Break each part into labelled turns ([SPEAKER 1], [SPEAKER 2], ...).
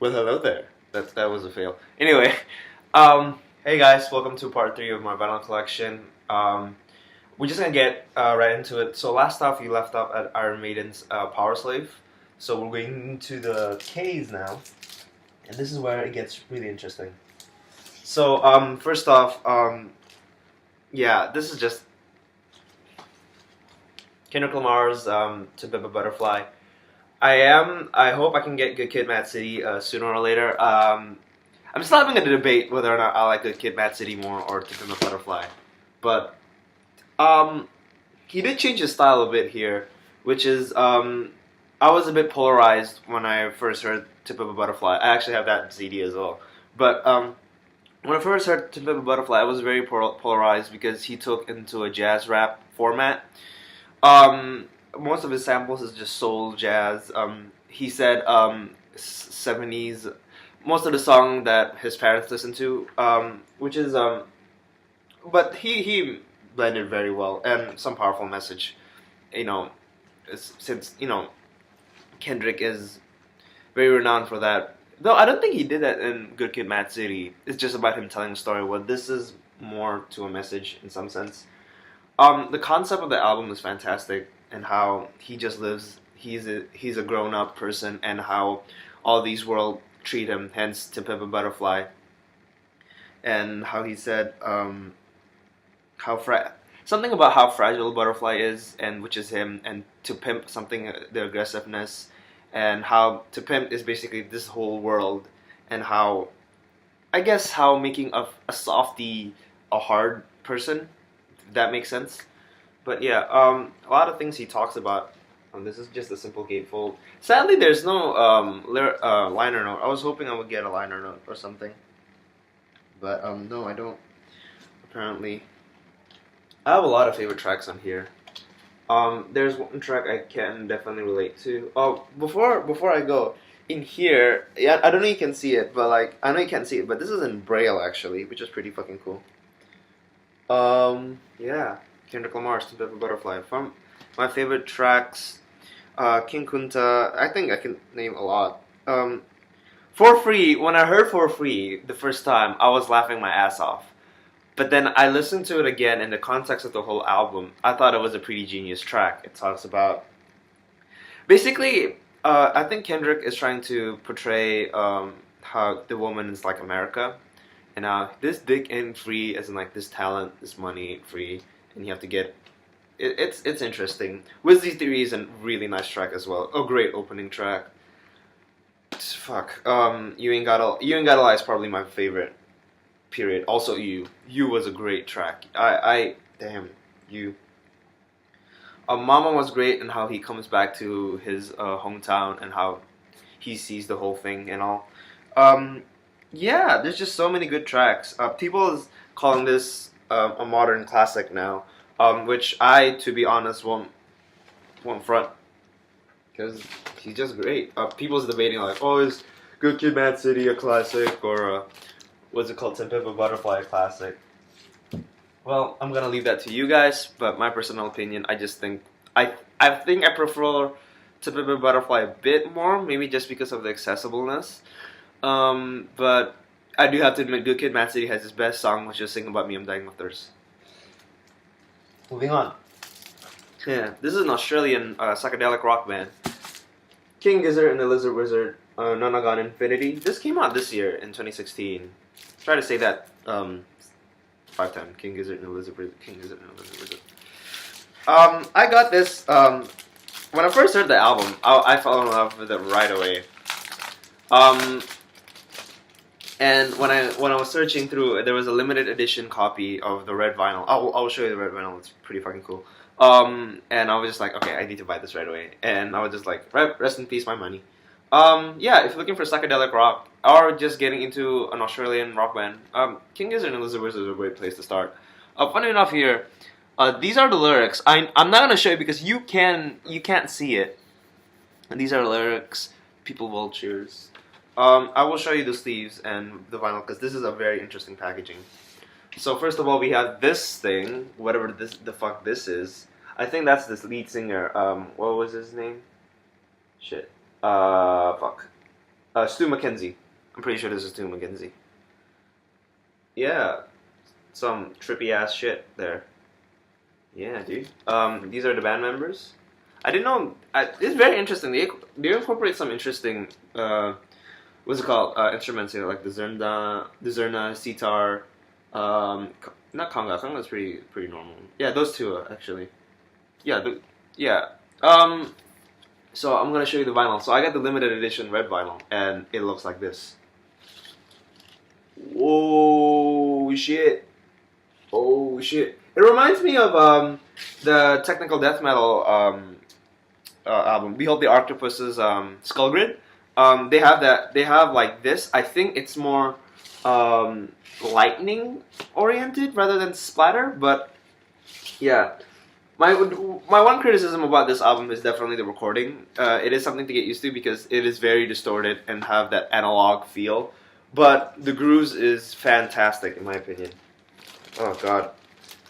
[SPEAKER 1] Well, hello there. That was a fail. Anyway, hey guys, welcome to part three of my vinyl collection. We're just gonna get right into it. So last off, we left off at Iron Maiden's Power Slave. So we're going into the K's now, and this is where it gets really interesting. So first off, yeah, this is just Kendrick Lamar's "To Pimp a Butterfly." I hope I can get Good Kid, Mad City sooner or later. I'm still having a debate whether or not I like Good Kid, Mad City more or To Pimp a Butterfly. But he did change his style a bit here, which is I was a bit polarized when I first heard To Pimp a Butterfly. I actually have that CD as well. But when I first heard To Pimp a Butterfly, I was very polarized because he took into a jazz rap format. Most of his samples is just soul jazz. He said 70s. Most of the song that his parents listened to, which is but he blended very well and some powerful message. You know, since Kendrick is very renowned for that. Though I don't think he did that in Good Kid, Mad City. It's just about him telling a story. Well, this is more to a message in some sense. The concept of the album is fantastic, and how he just lives. He's a grown up person, and how all these world treat him. Hence, To Pimp a Butterfly, and how he said something about how fragile a butterfly is, and which is him, and to pimp something the aggressiveness, and how to pimp is basically this whole world, and how I guess how making a softie a hard person. That makes sense. But yeah, a lot of things he talks about. This is just a simple gatefold. Sadly, there's no liner note. I was hoping I would get a liner note or something. But no, I don't. Apparently, I have a lot of favorite tracks on here. There's one track I can definitely relate to. Oh, before I go, in here, yeah, I don't know if you can see it, but like I know you can't see it, but this is in Braille actually, which is pretty fucking cool. Yeah, Kendrick Lamar's "To Pimp a Butterfly." From my favorite tracks, King Kunta. I think I can name a lot. For Free. When I heard For Free the first time, I was laughing my ass off. But then I listened to it again in the context of the whole album. I thought it was a pretty genius track. It talks about basically. I think Kendrick is trying to portray how the woman is like America. And this dick ain't free, as in like this talent, this money ain't free, and you have to get. It's interesting. Wizzy Theory is a really nice track as well. A great opening track. Fuck. You ain't gotta lie is probably my favorite. Period. Also, you was a great track. I damn you. Mama was great, and how he comes back to his hometown and how he sees the whole thing and all. Yeah, there's just so many good tracks. People is calling this a modern classic now, which I, to be honest, won't front, because he's just great. People's debating like, oh, is Good Kid, Mad City a classic, or what's it called, To Pimp a Butterfly a classic? Well, I'm gonna leave that to you guys. But my personal opinion, I just think I think I prefer To Pimp a Butterfly a bit more, maybe just because of the accessibleness. But I do have to admit, Good Kid, Mad City has his best song, which is "Sing About Me, I'm Dying of Thirst." Moving on. Yeah, this is an Australian psychedelic rock band. King Gizzard and the Lizard Wizard, None Gone Infinity. This came out this year in 2016. Try to say that 5 times. King Gizzard and the Lizard Wizard. King Gizzard and the Lizard Wizard. I got this when I first heard the album. I fell in love with it right away. And when I was searching through, there was a limited edition copy of the red vinyl. I'll show you the red vinyl. It's pretty fucking cool. And I was just like, okay, I need to buy this right away. And I was just like, rest in peace, my money. Yeah, if you're looking for psychedelic rock or just getting into an Australian rock band, King Gizzard and Lizard Wizard is a great place to start. Funny enough, here, these are the lyrics. I'm not gonna show you because you can't see it. And these are the lyrics. People vultures. I will show you the sleeves and the vinyl because this is a very interesting packaging. So first of all, we have this thing, whatever the fuck this is. I think that's this lead singer. What was his name? Shit. Fuck. Stu McKenzie. I'm pretty sure this is Stu McKenzie. Yeah, some trippy ass shit there. Yeah, dude. These are the band members. I didn't know. It's very interesting. They incorporate some interesting what's it called? Instruments here, like the zurna, sitar, not conga. Conga's pretty normal. Yeah, those two actually. Yeah, yeah. So I'm gonna show you the vinyl. So I got the limited edition red vinyl, and it looks like this. Whoa, shit! Oh shit! It reminds me of the technical death metal album. Behold the Octopus's Skull Grid. They have that. They have like this. I think it's more lightning oriented rather than splatter. But yeah, my one criticism about this album is definitely the recording. It is something to get used to because it is very distorted and have that analog feel. But the grooves is fantastic in my opinion. Oh god,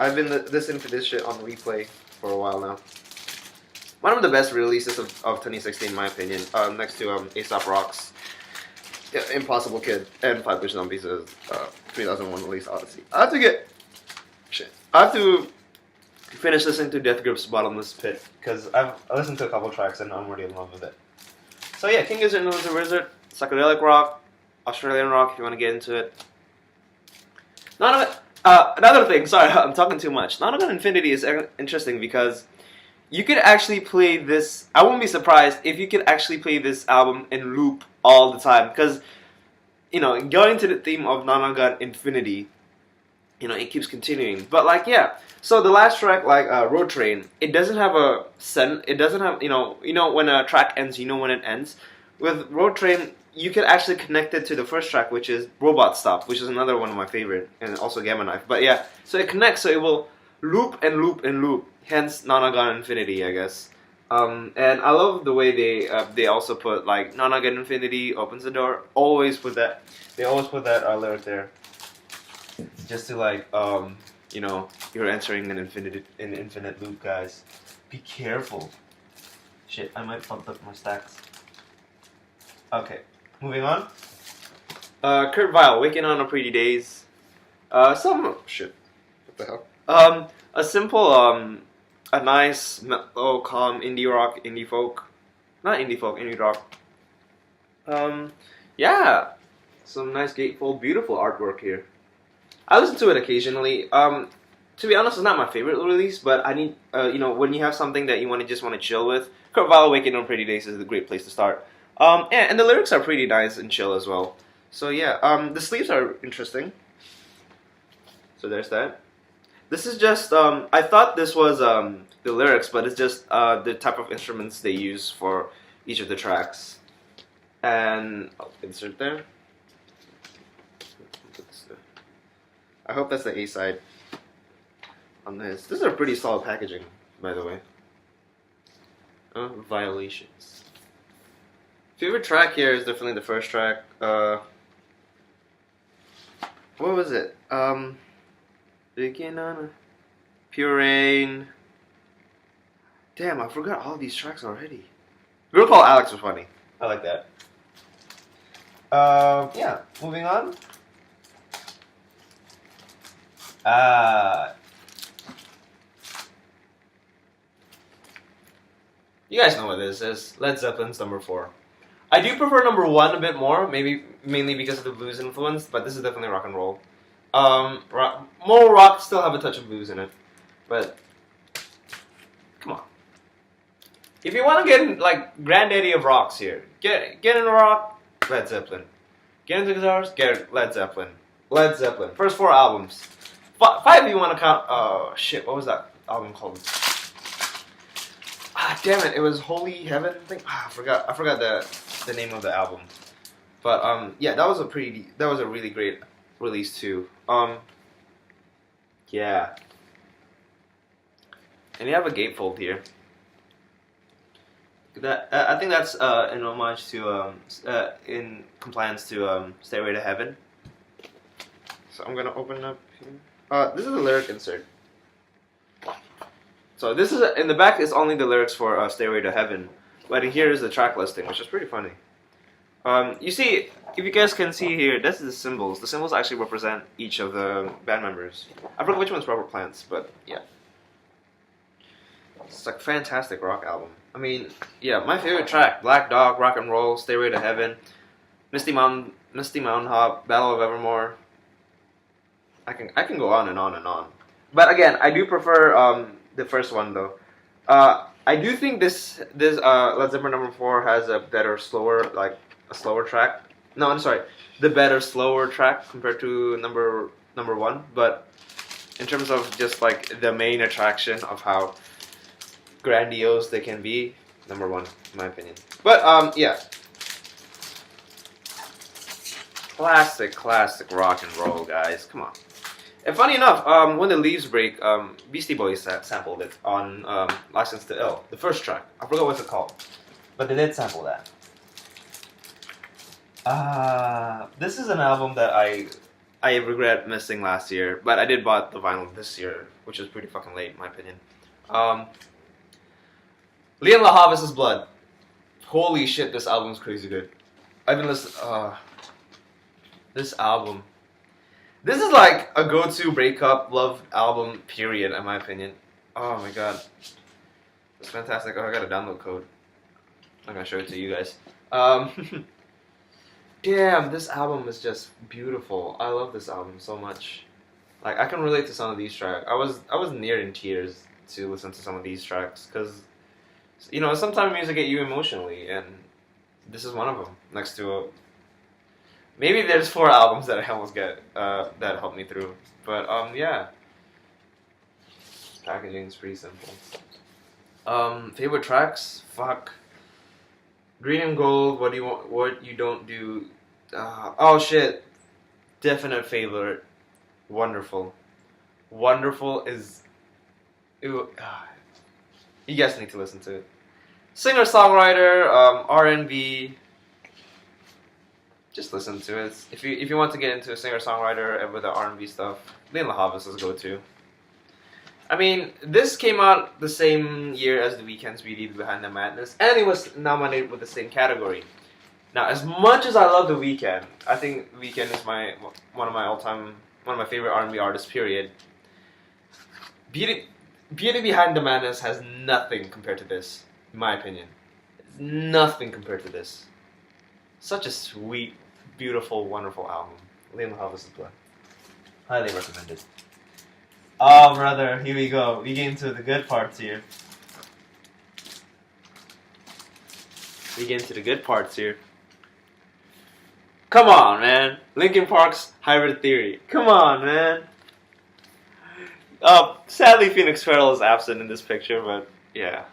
[SPEAKER 1] I've been listening to this shit on replay for a while now. One of the best releases of 2016 in my opinion, next to A$AP Rock's Impossible Kid and Flatbush Zombies' 3001 Release Odyssey. I have to finish listening to Death Grip's Bottomless Pit because I've listened to a couple tracks and I'm already in love with it. So yeah, King Gizzard and the Wizard, psychedelic rock, Australian rock if you want to get into it. None of it. Another thing, sorry, I'm talking too much. None of It Infinity is interesting because you could actually play this. I wouldn't be surprised if you could actually play this album in loop all the time because, you know, going to the theme of Nanagan Infinity, you know, it keeps continuing. But like, yeah. So the last track, like Road Train, it doesn't have a it doesn't have, you know when a track ends, you know when it ends. With Road Train, you can actually connect it to the first track, which is Robot Stop, which is another one of my favorite, and also Gamma Knife. But yeah, so it connects, so it will loop and loop and loop. Hence, Nanagan Infinity, I guess. And I love the way they also put like Nanagan Infinity opens the door. Always put that. They always put that lyric there, just to like you know, you're entering an infinite loop, guys. Be careful. Shit, I might pump up my stacks. Okay, moving on. Kurt Vile, Waking on a Pretty Days. Shit. What the hell? A simple, a nice, mellow, calm indie rock, indie folk. Not indie folk, indie rock. Yeah. Some nice gatefold, beautiful artwork here. I listen to it occasionally. To be honest, it's not my favorite release, but I need, you know, when you have something that you just want to chill with, Kurt Vile, Waking on Pretty Days is a great place to start. And the lyrics are pretty nice and chill as well. So yeah, the sleeves are interesting. So there's that. This is just, I thought this was the lyrics, but it's just the type of instruments they use for each of the tracks. And I'll insert there. I hope that's the A side on this. This is a pretty solid packaging, by the way. Violations. Favorite track here is definitely the first track. What was it? Begin on a Pure Rain. Damn, I forgot all these tracks already. Girl Called Alex was funny. I like that. Yeah, moving on. You guys know what this is. Led Zeppelin's number 4. I do prefer number 1 a bit more, maybe mainly because of the blues influence, but this is definitely rock and roll. More rock, still have a touch of blues in it, but come on. If you want to get in, like, granddaddy of rocks here, get into rock, Led Zeppelin. Get into guitars, get Led Zeppelin. Led Zeppelin. First 4 albums. 5 if you want to count. Oh shit, what was that album called? Damn it! It was Holy Heaven thing. I forgot the name of the album. But yeah, that was a really great release too. Yeah. And you have a gatefold here. That I think that's an homage to in compliance to Stairway to Heaven. So I'm gonna open up here. This is a lyric insert. So this is in the back is only the lyrics for Stairway to Heaven, but here is the track listing, which is pretty funny. You see, if you guys can see here, that's the symbols. The symbols actually represent each of the band members. I forgot which one's Robert Plant's, but yeah. It's like a fantastic rock album. I mean, yeah, my favorite track: Black Dog, Rock and Roll, Stairway to Heaven, Misty Mountain Hop, Battle of Evermore. I can go on and on and on. But again, I do prefer the first one though. I do think this Led Zeppelin #4 has a better a slower track. No, I'm sorry, the better slower track compared to number one. But in terms of just like the main attraction of how grandiose they can be, number one in my opinion. But yeah, classic rock and roll, guys. Come on. And funny enough, when the leaves break, Beastie Boys sampled it on License to Ill, the first track. I forgot what's it called, but they did sample that. This is an album that I regret missing last year, but I did bought the vinyl this year, which is pretty fucking late in my opinion. Lianne La Havas' Blood. Holy shit, this album's crazy good. I've been listening. This album. This is like a go-to breakup love album, period, in my opinion. Oh my god. It's fantastic. Oh, I got a download code. I'm gonna show it to you guys. Damn, this album is just beautiful. I love this album so much. Like, I can relate to some of these tracks. I was near in tears to listen to some of these tracks, because, you know, sometimes music get you emotionally, and this is one of them, next to maybe there's 4 albums that I almost get that helped me through. But yeah, packaging is pretty simple. Favorite tracks? Fuck. Green and Gold. What do you want? What you don't do? Oh shit. Definite favorite. Wonderful. Wonderful is. You guys need to listen to it. Singer songwriter. R&B. Just listen to it. If you want to get into a singer-songwriter with the R&B stuff, Lianne La Havas is go-to. I mean, this came out the same year as The Weeknd's Beauty Behind the Madness, and it was nominated with the same category. Now, as much as I love The Weeknd, I think Weeknd is one of my favorite R&B artists. Period. Beauty Behind the Madness has nothing compared to this, in my opinion. Nothing compared to this. Such a sweet, beautiful, wonderful album. Lianne La Havas' Blood. Highly recommended. Oh, brother, here we go. We get into the good parts here. Come on, man. Linkin Park's Hybrid Theory. Come on, man. Sadly, Phoenix Farrell is absent in this picture, but yeah.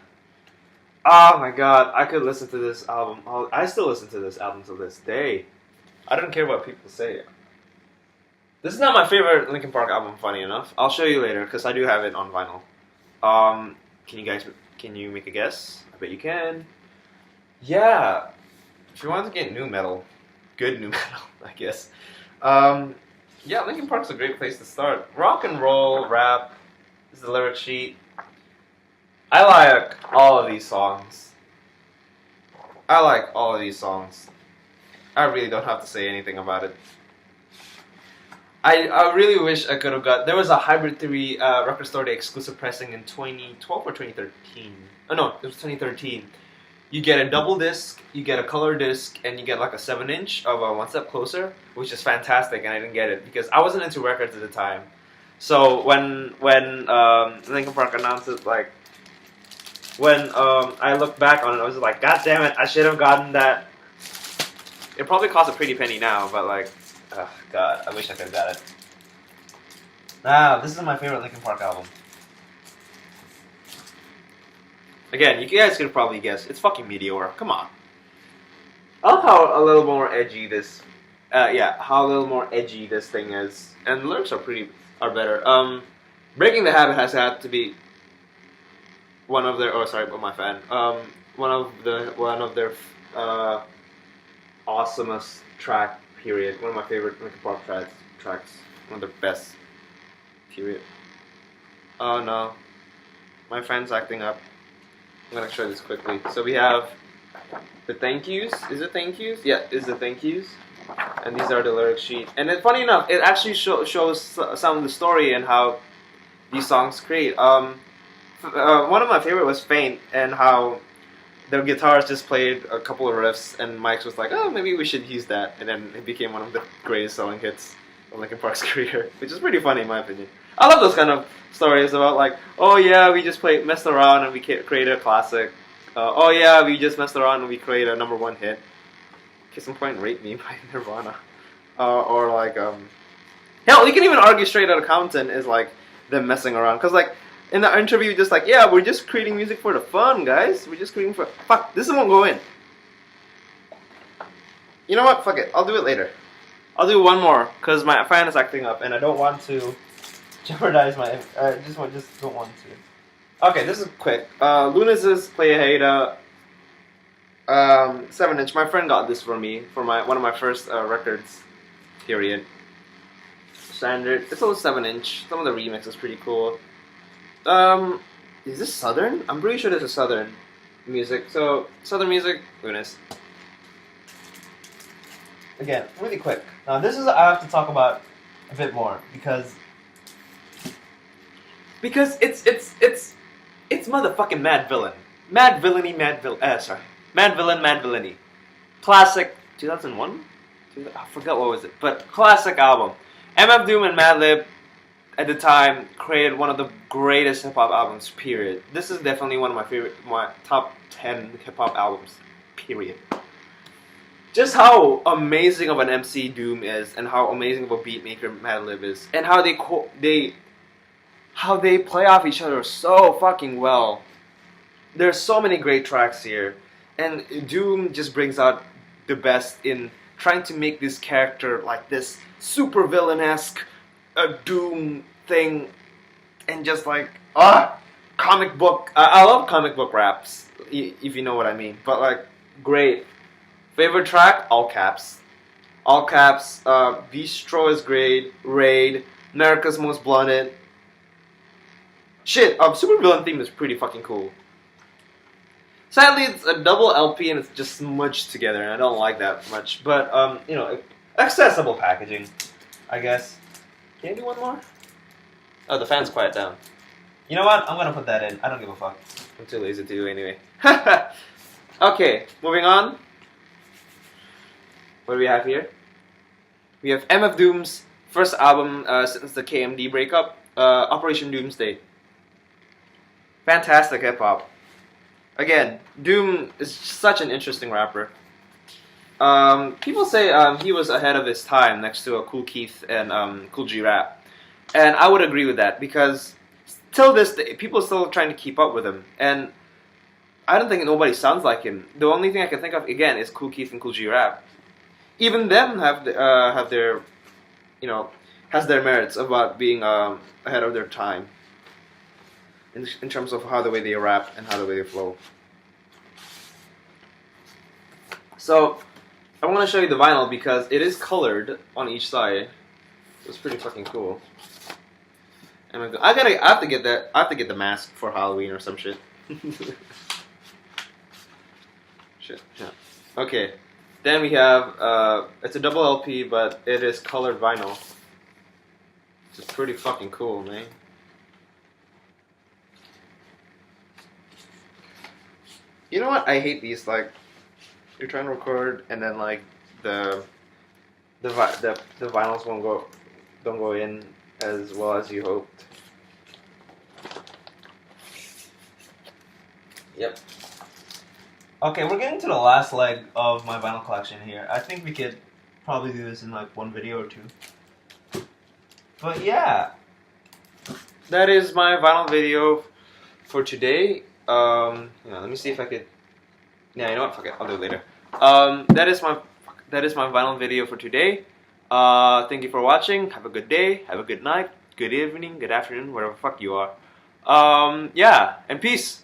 [SPEAKER 1] Oh my god, I could listen to this album. I still listen to this album to this day. I don't care what people say. This is not my favorite Linkin Park album, funny enough. I'll show you later, because I do have it on vinyl. Can you make a guess? I bet you can. Yeah. If you want to get new metal, good new metal, I guess. Yeah, Linkin Park's a great place to start. Rock and roll, rap, this is the lyric sheet. I like all of these songs. I really don't have to say anything about it. I really wish I could have got... There was a Hybrid Theory Record Store Day exclusive pressing in 2012 or 2013. Oh no, it was 2013. You get a double disc, you get a color disc, and you get like a 7-inch of One Step Closer, which is fantastic, and I didn't get it because I wasn't into records at the time. So when Linkin Park announced it, like, when I look back on it, I was like, God damn it, I should have gotten that. It probably costs a pretty penny now, but like, oh god, I wish I could have got it. This is my favorite Linkin Park album. Again, you guys could probably guess, it's fucking Meteor. Come on. I love how a little more edgy this, how a little more edgy this thing is, and the lyrics are better. Breaking the Habit has had to be one of their one of their awesomest track, period. One of my favorite Linkin Park tracks. One of their best, period. Oh no, my friend's acting up. I'm gonna show this quickly. So we have the thank yous. Is it thank yous? Yeah, is the thank yous. And these are the lyric sheet. And then, funny enough, it actually shows some of the story and how these songs create. One of my favorite was Faint, and how the guitarist just played a couple of riffs, and Mike was like, "Oh, maybe we should use that," and then it became one of the greatest selling hits of Linkin Park's career, which is pretty funny in my opinion. I love those kind of stories about like, oh yeah, we just messed around and we created a classic. Oh yeah, we just messed around and we created a #1 hit. Case in point, "Rape Me" by Nirvana, or like hell, you can even argue Straight Outta Compton is like them messing around, because like in the interview, just like, yeah, we're just creating music for the fun, guys. We're just creating for fuck. This won't go in. You know what? Fuck it. I'll do it later. I'll do one more because my fan is acting up, and I don't want to jeopardize my. I just don't want to. Okay, this is quick. Luniz's Play Hater 7-inch. My friend got this for me for one of my first records. Period. Standard. It's a 7-inch. Some of the remix is pretty cool. Is this Southern? I'm pretty sure this is Southern music. So Southern music, Luniz. Again, really quick. Now this is I have to talk about a bit more because it's motherfucking Madvillain. Madvillain. Classic 2001? I forgot what was it, but classic album. MF Doom and Madlib at the time created one of the greatest hip hop albums. Period. This is definitely one of my top 10 hip hop albums. Period. Just how amazing of an MC Doom is, and how amazing of a beat maker Madlib is, and how they play off each other so fucking well. There's so many great tracks here, and Doom just brings out the best in trying to make this character like this super villain-esque Doom thing, and just like comic book. I love comic book raps, if you know what I mean. But like, great. Favorite track? All caps. All caps. Bistro is great. Raid. America's Most Blunted. Shit. Super Villain theme is pretty fucking cool. Sadly, it's a double LP and it's just smudged together, and I don't like that much. But you know, accessible packaging, I guess. Can you do one more? Oh, the fan's quiet down. You know what? I'm gonna put that in. I don't give a fuck. I'm too lazy to do anyway. Okay, moving on. What do we have here? We have MF Doom's first album since the KMD breakup, Operation Doomsday. Fantastic hip hop. Again, Doom is such an interesting rapper. People say he was ahead of his time next to Kool Keith and Kool G Rap. And I would agree with that, because till this day, people are still trying to keep up with him. And I don't think nobody sounds like him. The only thing I can think of, again, is Kool Keith and Kool G Rap. Even them have their, you know, has their merits about being ahead of their time. In terms of how the way they rap and how the way they flow. So, I want to show you the vinyl because it is colored on each side. It's pretty fucking cool. And I have to get that. I have to get the mask for Halloween or some shit. Shit. Yeah. Okay. Then we have it's a double LP, but it is colored vinyl. It's pretty fucking cool, man. You know what? I hate these. Like, you're trying to record, and then like the vinyls don't go in as well as you hoped. Yep. Okay, we're getting to the last leg of my vinyl collection here. I think we could probably do this in like one video or two. But yeah, that is my vinyl video for today. Let me see if I could. Yeah, you know what? Fuck it. I'll do it later. That is my vinyl video for today. Thank you for watching. Have a good day. Have a good night. Good evening. Good afternoon. Whatever the fuck you are. Yeah, and peace.